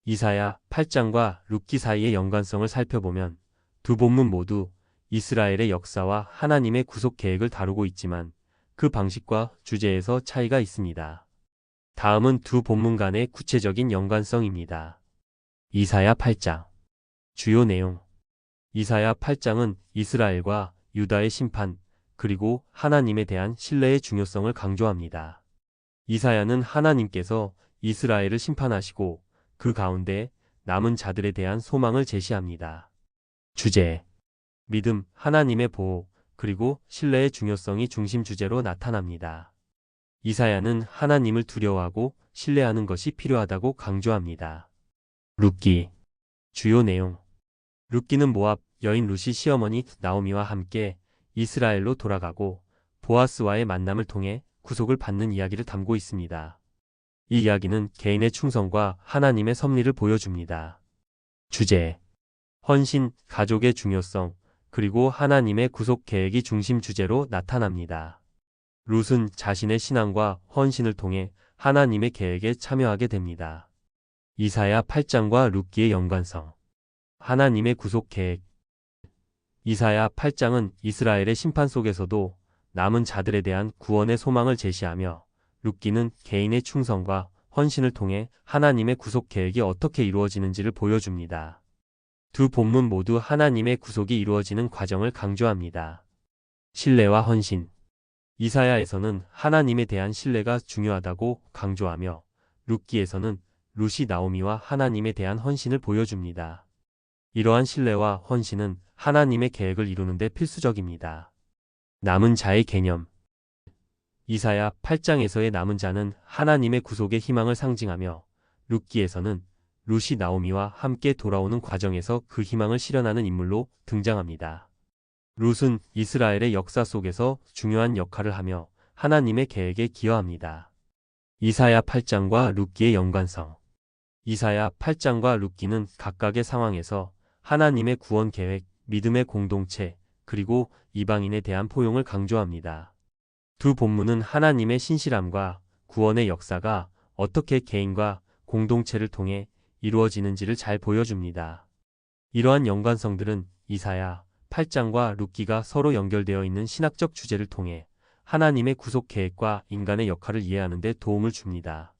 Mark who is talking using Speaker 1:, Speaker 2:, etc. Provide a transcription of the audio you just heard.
Speaker 1: 이사야 8장과 룻기 사이의 연관성을 살펴보면 두 본문 모두 이스라엘의 역사와 하나님의 구속 계획을 다루고 있지만 그 방식과 주제에서 차이가 있습니다. 다음은 두 본문 간의 구체적인 연관성입니다. 이사야 8장 주요 내용. 이사야 8장은 이스라엘과 유다의 심판, 그리고 하나님에 대한 신뢰의 중요성을 강조합니다. 이사야는 하나님께서 이스라엘을 심판하시고 그 가운데 남은 자들에 대한 소망을 제시합니다. 주제. 믿음, 하나님의 보호, 그리고 신뢰의 중요성이 중심 주제로 나타납니다. 이사야는 하나님을 두려워하고 신뢰하는 것이 필요하다고 강조합니다. 룻기. 주요 내용. 룻기는 모압 여인 룻이 시어머니 나오미와 함께 이스라엘로 돌아가고 보아스와의 만남을 통해 구속을 받는 이야기를 담고 있습니다. 이 이야기는 개인의 충성과 하나님의 섭리를 보여줍니다. 주제. 헌신, 가족의 중요성, 그리고 하나님의 구속 계획이 중심 주제로 나타납니다. 룻은 자신의 신앙과 헌신을 통해 하나님의 계획에 참여하게 됩니다. 이사야 8장과 룻기의 연관성. 하나님의 구속 계획. 이사야 8장은 이스라엘의 심판 속에서도 남은 자들에 대한 구원의 소망을 제시하며 룻기는 개인의 충성과 헌신을 통해 하나님의 구속 계획이 어떻게 이루어지는지를 보여줍니다. 두 본문 모두 하나님의 구속이 이루어지는 과정을 강조합니다. 신뢰와 헌신. 이사야에서는 하나님에 대한 신뢰가 중요하다고 강조하며 룻기에서는 룻이 나오미와 하나님에 대한 헌신을 보여줍니다. 이러한 신뢰와 헌신은 하나님의 계획을 이루는 데 필수적입니다. 남은 자의 개념. 이사야 8장에서의 남은 자는 하나님의 구속의 희망을 상징하며 룻기에서는 룻이 나오미와 함께 돌아오는 과정에서 그 희망을 실현하는 인물로 등장합니다. 룻은 이스라엘의 역사 속에서 중요한 역할을 하며 하나님의 계획에 기여합니다. 이사야 8장과 룻기의 연관성. 이사야 8장과 룻기는 각각의 상황에서 하나님의 구원 계획, 믿음의 공동체, 그리고 이방인에 대한 포용을 강조합니다. 두 본문은 하나님의 신실함과 구원의 역사가 어떻게 개인과 공동체를 통해 이루어지는지를 잘 보여줍니다. 이러한 연관성들은 이사야 8장과 룻기가 서로 연결되어 있는 신학적 주제를 통해 하나님의 구속 계획과 인간의 역할을 이해하는 데 도움을 줍니다.